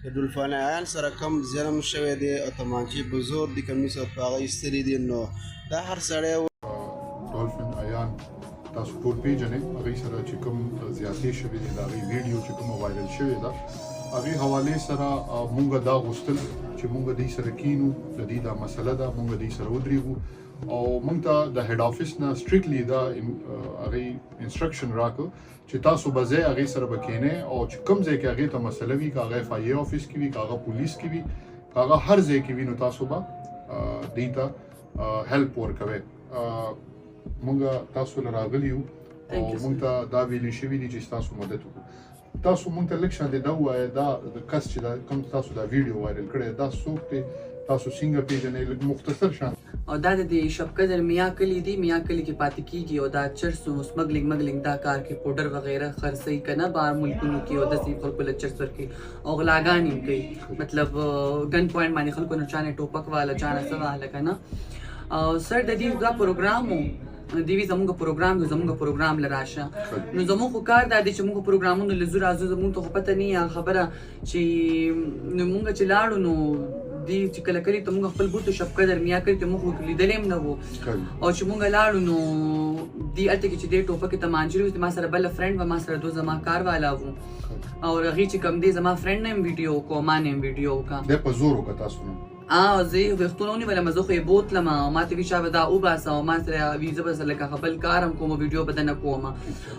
د ډولفینایان سره کم ظلم شوی دی او تمانچې په زور د کمیس او په هغه ایستلي دي، نو دا هر سړی ډولفینایان تاسو ټول پیژنئ، هغوی سره چې کوم زیاتې شوې دي د هغوی ویډیو چې کومه وایرل شوې ده، هغې حوالې سره مونږ دا غوښتل چې مونږ دوی سره کینو، د دوی دا مسله ده، مونږ دوی سره ودرېږو او مونږ ته د هیډ آفیس نه سټریکټلی دا هغوی انسټرکشن راکړه چې تاسو به ځئ هغې سره به کښېنئ او چې کوم ځای کې هغې ته مسله وي، که هغه FIA آفیس کې وي، که هغه پولیس کې وي، که هغه هر ځای کې وي، نو تاسو به دوی ته هیلپ ورکوئ. مونږ تاسو له راغلي یو او مونږ ته دا ویلي شوي دي چې ستاسو مدد وکړو. تاسو مونږ ته لږ شان دا ووایه، دا د کس چې دا کوم تاسو دا ویډیو وایرل کړی دا څوک دی، تاسو څنګه پیژنئ، لږ مختصر شان. او دا د شب قدر میا کلی دی، میا کلی کې پاتې کیږي او دا چرس او سمګلینګ دا کار کې پاوډر وغیرہ خرڅي کنه بار ملکونو کې او د سی خلکو له چرس ورکي او غلاګانی کوي، مطلب ګن پوینټ باندې خلکو نه چانه ټوپک والا چانه سواله کنه. او سر د دې دا پروګرامو دیوی زموږ پروګرام لراشه، نو زموږ خو کار دا دی چې موږ پروګرامونو لزور ازو زموږ ته خو پته نه خبره چې موږ چې لاړو نو دی چې کله کلی ته موږ خپل بوټو شپ قدر میا کړی ته موږ لیدلې هم نه وو، او چې موږ لاړو نو دی الته کې چې دی ټوپک ته مانجري ما سره بل فرند و ما سره دو زما کار والا وو او هغه چې کم دی زما فرند نیم ویډیو کو ما نیم ویډیو کا د په زور وکړه تاسو نو زه وختونه ونیولم، زه خو یې بوتلم او ما ته وی شابه دا وباسه او ما سره ویزه به سره لکه خپل کارم کوم ویډیو به نه کوم،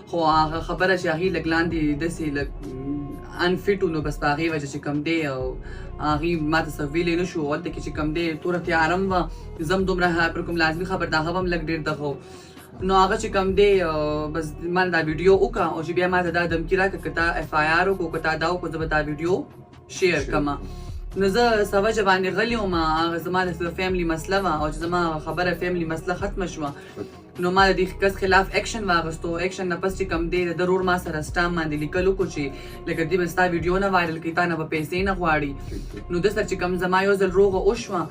خو هغه خبره چې هغې لږ لاندې داسې لږ انفټ نو بس په هغې وجه چې کم دی او هغې ما ته څه ویلی نه شو. هلته کې چې کم دی توره تیارم وه، زه هم دومره پر کوم لازمي خبر د هغه هم لږ ډېر دغه نو هغه چې کم دی بس ما دا ویډیو وکړه او چې بیا ما ته دا دمکي راکړه که تا FIR وکړو که تا دا وکړو زه به دا ویډیو شیر کړم. نو زه سوجه باندې غلی وم، هغه زما د فیملي مسله وه او چې زما خبره فیملي مسله ختمه شوه نو ما د دې کس خلاف اکشن واغستو. اکشن نه پس چې کم دی د ضرور ما سره سټام باندې لیکل وکړو چې لکه دې به ستا ویډیو نه وایرل کړي، تا نه به پیسې نه غواړي. نو د سر چې کم زما یو ځل روغه وشوه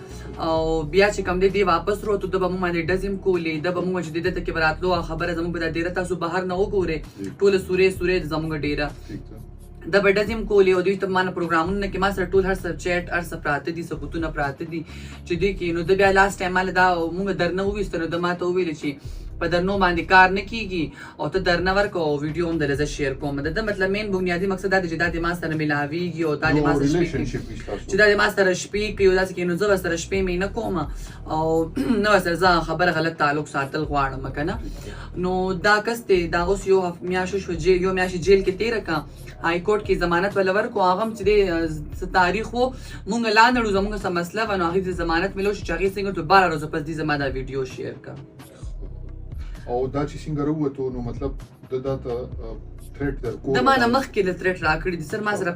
او بیا چې کم دی دی واپس روتو د به مونږ باندې ډزې هم کولې، د به مونږ چې د ده ته کې به راتلو خبره زموږ به دا ډېره تاسو بهر نه وګورئ ټوله سورې زموږ ډېره د بډزم کولې او دوی ته ما نه پروګرامونه کې ما سره ټول هر څه چیټ هر څه پراته دي، ثبوتونه پراته دي چې دوی کې. نو د بیا لاست ټایم ماله دا مونږ درنه وویسته، نو د ما ته وویل چې په درنو باندې کار نه کیږي او ته درنه ورکړه او ویډیو هم درله زه شیر کوم. د مطلب مین بنیادي مقصد دا دی چې دا د ما سره ملاویږي او دا د ما سره چې دا د ما سره شپې کوي او داسې کې نو زه ورسره شپې مې نه کوم او نه ورسره زه خبره غلط تعلق ساتل غواړم که نه. نو دا کس دی دا اوس یو میاشت شوه یو میاشت جیل کې تېره کړه، های کورټ کې ضمانت ولا ورکو، هغه هم چې دی تاریخ و مونږ لا نړو زمونږ څه مسله وه نو هغې ته ضمانت میلو شو چې هغې څنګه ټول 12 ورځو پس دې زما دا ویډیو شیر کړه. او دا چې څنګه راووتو نو مطلب د دا ته تھریټ در د ما نه مخکې د تھریټ راکړي دي سر ما سره